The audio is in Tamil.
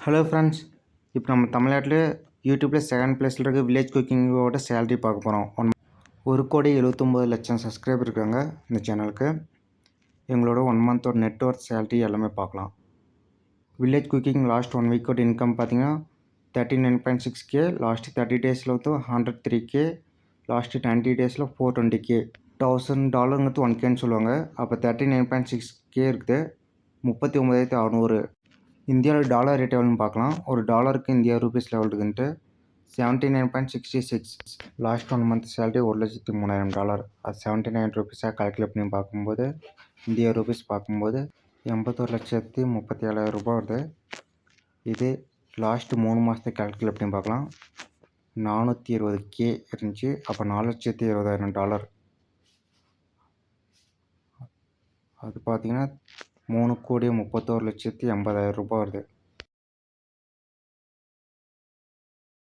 ஹலோ ஃப்ரெண்ட்ஸ், இப்போ நம்ம தமிழ்நாட்டில் யூடியூப்பில் செகண்ட் பிளேஸில் இருக்க வில்லேஜ் குக்கிங்கோட சேலரி பார்க்க போகிறோம். 1,79,00,000 சப்ஸ்கிரைபர் இருக்காங்க இந்த சேனலுக்கு. எங்களோட 1 மந்தோட நெட்ஒர்க் சேலரி எல்லாமே பார்க்கலாம். வில்லேஜ் குக்கிங் லாஸ்ட் 1 வீக்கோட இன்கம் பார்த்தீங்கன்னா 39.6K, லாஸ்ட் 30 டேஸில் வந்து 103K, லாஸ்ட் 90 டேஸில் 420K. $1,000 1Kன்னு சொல்லுவாங்க. அப்போ 39.6K இருக்குது. 39,600. இந்தியாவில் டாலர் ரேட் எவ்வளோன்னு பார்க்கலாம். ஒரு டாலருக்கு இந்தியா ரூபீஸ் லெவலுக்குன்ட்டு 79.66. Last 1 month salary $1,03,000. அது 79 ரூபீஸாக கால்குலேட் பண்ணி பார்க்கும்போது இந்தியா ரூபீஸ் பார்க்கும்போது 81,37,000 ரூபாய் வருது. இது லாஸ்ட்டு 3 மாதத்தை கால்குலேட் பண்ணி பார்க்கலாம். 420K இருந்துச்சு. அப்போ $4,20,000. அது பார்த்தீங்கன்னா 3,31,80,000 ரூபாய் வருது.